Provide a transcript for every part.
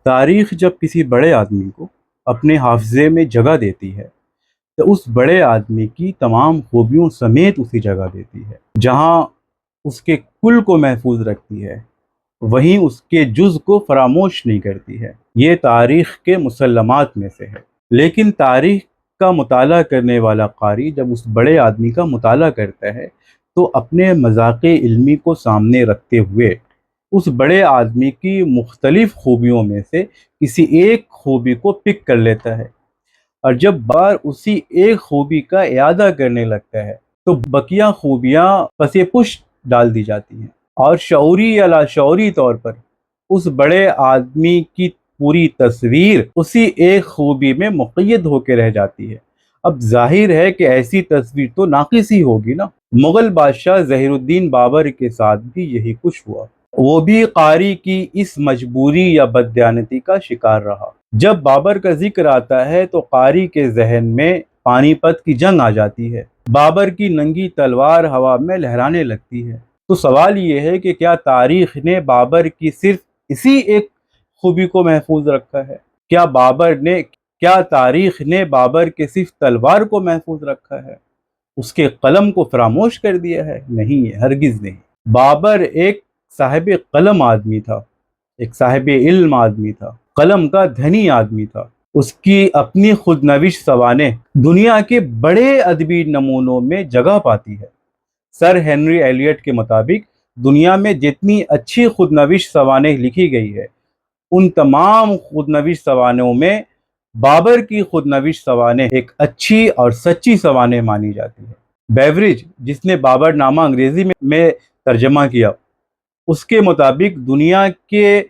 تاریخ جب کسی بڑے آدمی کو اپنے حافظے میں جگہ دیتی ہے تو اس بڑے آدمی کی تمام خوبیوں سمیت اسی جگہ دیتی ہے۔ جہاں اس کے کل کو محفوظ رکھتی ہے وہیں اس کے جز کو فراموش نہیں کرتی ہے۔ یہ تاریخ کے مسلمات میں سے ہے۔ لیکن تاریخ کا مطالعہ کرنے والا قاری جب اس بڑے آدمی کا مطالعہ کرتا ہے تو اپنے مذاق علمی کو سامنے رکھتے ہوئے اس بڑے آدمی کی مختلف خوبیوں میں سے کسی ایک خوبی کو پک کر لیتا ہے، اور جب بار اسی ایک خوبی کا اعادہ کرنے لگتا ہے تو بقیہ خوبیاں پس پشت ڈال دی جاتی ہیں، اور شعوری یا لاشعوری طور پر اس بڑے آدمی کی پوری تصویر اسی ایک خوبی میں مقید ہو کے رہ جاتی ہے۔ اب ظاہر ہے کہ ایسی تصویر تو ناقص ہی ہوگی نا۔ مغل بادشاہ ظہیر الدین بابر کے ساتھ بھی یہی کچھ ہوا۔ وہ بھی قاری کی اس مجبوری یا بددیانتی کا شکار رہا۔ جب بابر کا ذکر آتا ہے تو قاری کے ذہن میں پانی پت کی جنگ آ جاتی ہے۔ بابر کی ننگی تلوار ہوا میں لہرانے لگتی ہے۔ تو سوال یہ ہے کہ کیا تاریخ نے بابر کی صرف اسی ایک خوبی کو محفوظ رکھا ہے؟ کیا تاریخ نے بابر کے صرف تلوار کو محفوظ رکھا ہے؟ اس کے قلم کو فراموش کر دیا ہے؟ نہیں، ہرگز نہیں۔ بابر ایک صاحب قلم آدمی تھا، ایک صاحب علم آدمی تھا، قلم کا دھنی آدمی تھا۔ اس کی اپنی خود نوشت سوانح دنیا کے بڑے ادبی نمونوں میں جگہ پاتی ہے۔ سر ہنری ایلیٹ کے مطابق دنیا میں جتنی اچھی خود نوشت سوانح لکھی گئی ہے ان تمام خود نوشت سوانحوں میں بابر کی خود نوشت سوانح ایک اچھی اور سچی سوانح مانی جاتی ہے۔ بیوریج، جس نے بابر نامہ انگریزی میں ترجمہ کیا، اس کے مطابق دنیا کے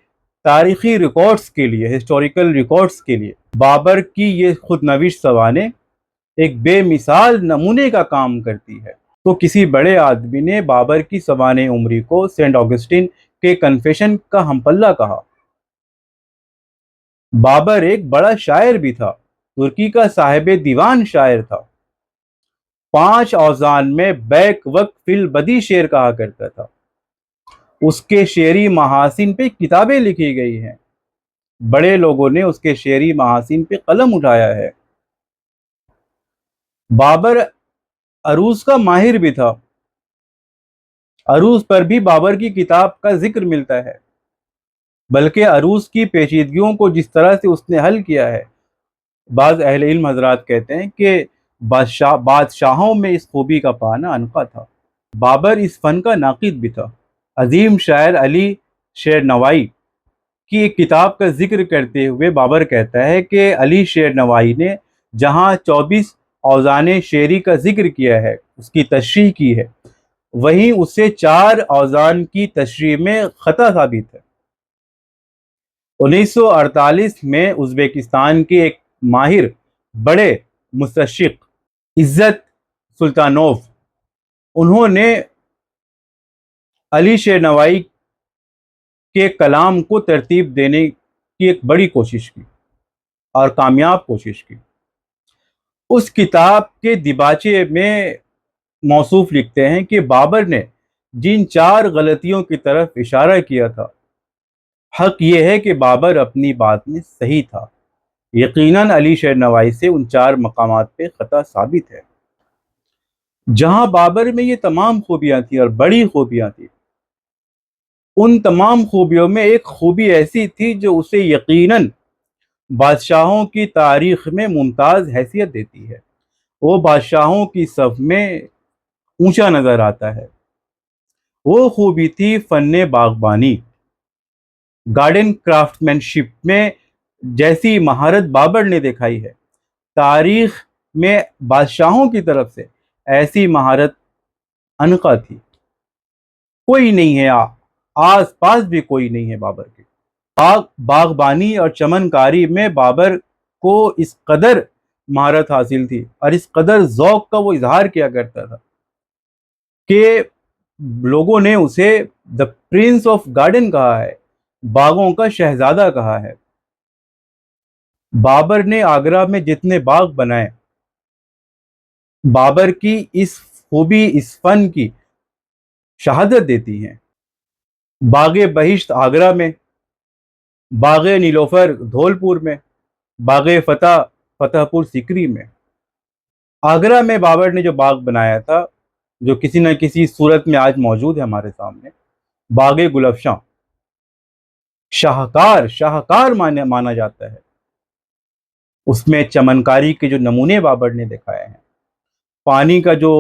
تاریخی ریکارڈز کے لیے، ہسٹوریکل ریکارڈز کے لیے بابر کی یہ خود نوشت سوانح ایک بے مثال نمونے کا کام کرتی ہے۔ تو کسی بڑے آدمی نے بابر کی سوانح عمری کو سینٹ آگسٹین کے کنفیشن کا ہم پلہ کہا۔ بابر ایک بڑا شاعر بھی تھا، ترکی کا صاحب دیوان شاعر تھا، 5 اوزان میں بیک وقت فی البدی شعر کہا کرتا تھا۔ اس کے شعری محاسن پہ کتابیں لکھی گئی ہیں، بڑے لوگوں نے اس کے شعری محاسن پہ قلم اٹھایا ہے۔ بابر عروض کا ماہر بھی تھا، عروض پر بھی بابر کی کتاب کا ذکر ملتا ہے، بلکہ عروض کی پیچیدگیوں کو جس طرح سے اس نے حل کیا ہے، بعض اہل علم حضرات کہتے ہیں کہ بادشاہوں میں اس خوبی کا پانا انقا تھا۔ بابر اس فن کا ناقد بھی تھا۔ عظیم شاعر علی شیر نوائی کی ایک کتاب کا ذکر کرتے ہوئے بابر کہتا ہے کہ علی شیر نوائی نے جہاں 24 اوزان شعری کا ذکر کیا ہے، اس کی تشریح کی ہے، وہیں اسے 4 اوزان کی تشریح میں خطا ثابت ہے۔ 1948 میں ازبکستان کے ایک ماہر بڑے مستشرق عزت سلطانوف، انہوں نے علی شیر نوائی کے کلام کو ترتیب دینے کی ایک بڑی کوشش کی اور کامیاب کوشش کی۔ اس کتاب کے دیباچے میں موصوف لکھتے ہیں کہ بابر نے جن 4 غلطیوں کی طرف اشارہ کیا تھا، حق یہ ہے کہ بابر اپنی بات میں صحیح تھا۔ یقیناً علی شیر نوائی سے ان 4 مقامات پہ خطا ثابت ہے۔ جہاں بابر میں یہ تمام خوبیاں تھیں اور بڑی خوبیاں تھیں، ان تمام خوبیوں میں ایک خوبی ایسی تھی جو اسے یقیناً بادشاہوں کی تاریخ میں ممتاز حیثیت دیتی ہے۔ وہ بادشاہوں کی صف میں اونچا نظر آتا ہے۔ وہ خوبی تھی فن باغبانی، گارڈن کرافٹ مین شپ میں جیسی مہارت بابر نے دکھائی ہے، تاریخ میں بادشاہوں کی طرف سے ایسی مہارت انقا تھی۔ کوئی نہیں ہے، آس پاس بھی کوئی نہیں ہے بابر کے۔ باغبانی اور چمن کاری میں بابر کو اس قدر مہارت حاصل تھی اور اس قدر ذوق کا وہ اظہار کیا کرتا تھا کہ لوگوں نے اسے دا پرنس آف گارڈن کہا ہے، باغوں کا شہزادہ کہا ہے۔ بابر نے آگرہ میں جتنے باغ بنائے، بابر کی اس خوبی، اس فن کی شہادت دیتی ہیں۔ باغ بہشت آگرہ میں باغ نیلوفر دھولپور میں، باغ فتح فتح پور سیکری میں۔ آگرہ میں بابر نے جو باغ بنایا تھا، جو کسی نہ کسی صورت میں آج موجود ہے ہمارے سامنے، باغ گلفشاں، شاہکار مانا جاتا ہے۔ اس میں چمنکاری کے جو نمونے بابر نے دکھائے ہیں، پانی کا جو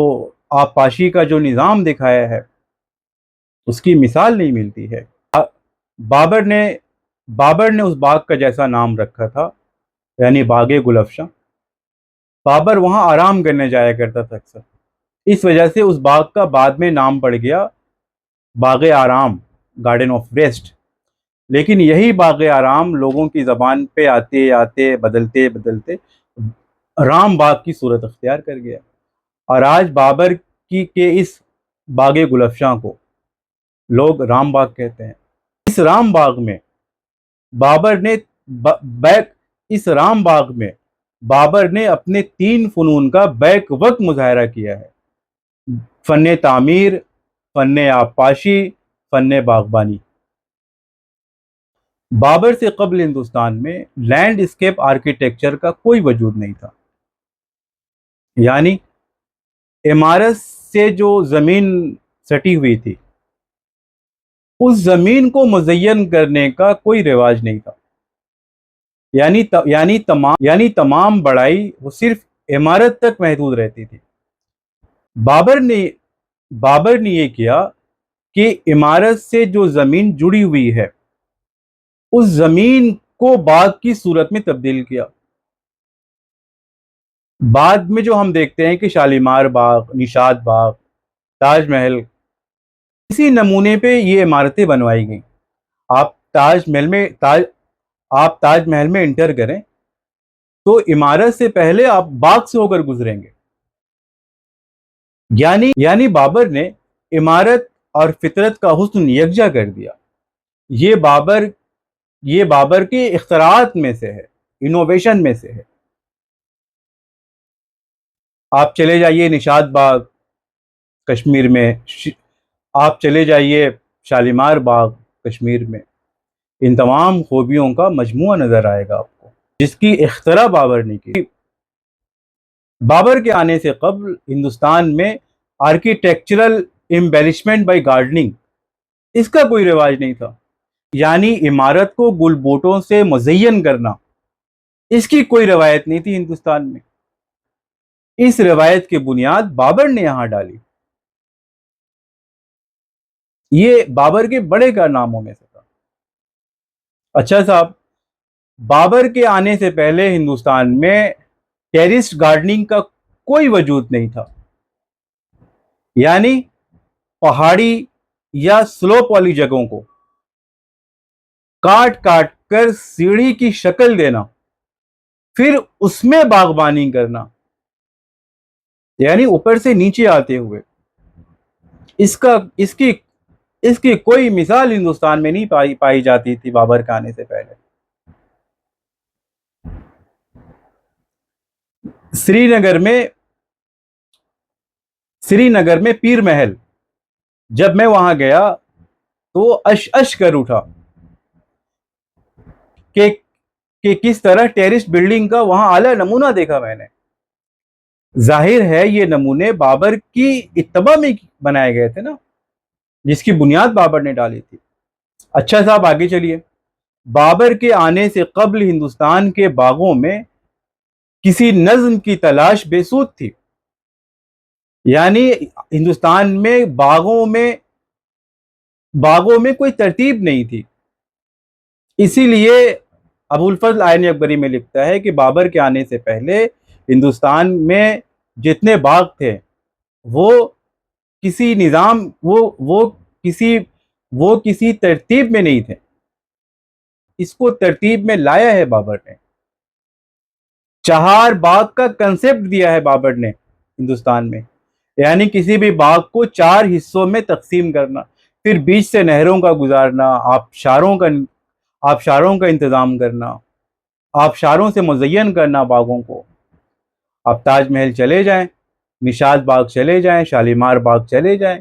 آبپاشی کا جو نظام دکھایا ہے، اس کی مثال نہیں ملتی ہے۔ بابر نے اس باغ کا جیسا نام رکھا تھا، یعنی باغ گلفشاں، بابر وہاں آرام کرنے جایا کرتا تھا اکثر، اس وجہ سے اس باغ کا بعد میں نام پڑ گیا باغ آرام، گارڈن آف ریسٹ۔ لیکن یہی باغ آرام لوگوں کی زبان پہ آتے آتے بدلتے رام باغ کی صورت اختیار کر گیا، اور آج بابر کے اس باغ گلفشاں کو لوگ رام باغ کہتے ہیں۔ اس رام باغ میں بابر نے اپنے 3 فنون کا بیک وقت مظاہرہ کیا ہے: فن تعمیر، فن آبپاشی، فن باغبانی۔ بابر سے قبل ہندوستان میں لینڈ اسکیپ آرکیٹیکچر کا کوئی وجود نہیں تھا، یعنی عمارت سے جو زمین سٹی ہوئی تھی، اس زمین کو مزین کرنے کا کوئی رواج نہیں تھا، یعنی تمام بڑائی وہ صرف عمارت تک محدود رہتی تھی۔ بابر نے یہ کیا کہ عمارت سے جو زمین جڑی ہوئی ہے، اس زمین کو باغ کی صورت میں تبدیل کیا۔ بعد میں جو ہم دیکھتے ہیں کہ شالیمار باغ، نشاد باغ، تاج محل، اسی نمونے پہ یہ عمارتیں بنوائی گئیں۔ آپ تاج محل میں انٹر کریں تو عمارت سے پہلے آپ باغ سے ہو کر گزریں گے۔ یعنی بابر نے عمارت اور فطرت کا حسن یکجا کر دیا۔ یہ بابر کے اختراعات میں سے ہے، انوویشن میں سے ہے۔ آپ چلے جائیے نشاد باغ کشمیر میں، آپ چلے جائیے شالیمار باغ کشمیر میں، ان تمام خوبیوں کا مجموعہ نظر آئے گا آپ کو، جس کی اختراع بابر نے کی۔ بابر کے آنے سے قبل ہندوستان میں آرکیٹیکچرل امبیلشمنٹ بائی گارڈننگ، اس کا کوئی رواج نہیں تھا، یعنی عمارت کو گل بوٹوں سے مزین کرنا، اس کی کوئی روایت نہیں تھی ہندوستان میں۔ اس روایت کی بنیاد بابر نے یہاں ڈالی۔ یہ بابر کے بڑے کارناموں میں سے تھا۔ اچھا صاحب، بابر کے آنے سے پہلے ہندوستان میں ٹیرسڈ گارڈننگ کا کوئی وجود نہیں تھا، یعنی پہاڑی یا سلوپ والی جگہوں کو کاٹ کر سیڑھی کی شکل دینا، پھر اس میں باغبانی کرنا، یعنی اوپر سے نیچے آتے ہوئے، اس کی کوئی مثال ہندوستان میں نہیں پائی جاتی تھی بابر کے آنے سے پہلے۔ سری نگر میں پیر محل، جب میں وہاں گیا تو اش کر اٹھا کہ کس طرح ٹیرس بلڈنگ کا وہاں اعلیٰ نمونہ دیکھا میں نے۔ ظاہر ہے یہ نمونے بابر کی اتباع میں بنائے گئے تھے نا، جس کی بنیاد بابر نے ڈالی تھی۔ اچھا صاحب، آگے چلیے۔ بابر کے آنے سے قبل ہندوستان کے باغوں میں کسی نظم کی تلاش بے سود تھی، یعنی ہندوستان میں باغوں میں کوئی ترتیب نہیں تھی۔ اسی لیے ابوالفضل آئینی اکبری میں لکھتا ہے کہ بابر کے آنے سے پہلے ہندوستان میں جتنے باغ تھے وہ کسی نظام وہ کسی ترتیب میں نہیں تھے۔ اس کو ترتیب میں لایا ہے بابر نے۔ چہار باغ کا کنسپٹ دیا ہے بابر نے ہندوستان میں، یعنی کسی بھی باغ کو 4 حصوں میں تقسیم کرنا، پھر بیچ سے نہروں کا گزارنا، آبشاروں کا انتظام کرنا، آبشاروں سے مزین کرنا باغوں کو۔ آپ تاج محل چلے جائیں، نشاد باغ چلے جائیں، شالیمار باغ چلے جائیں،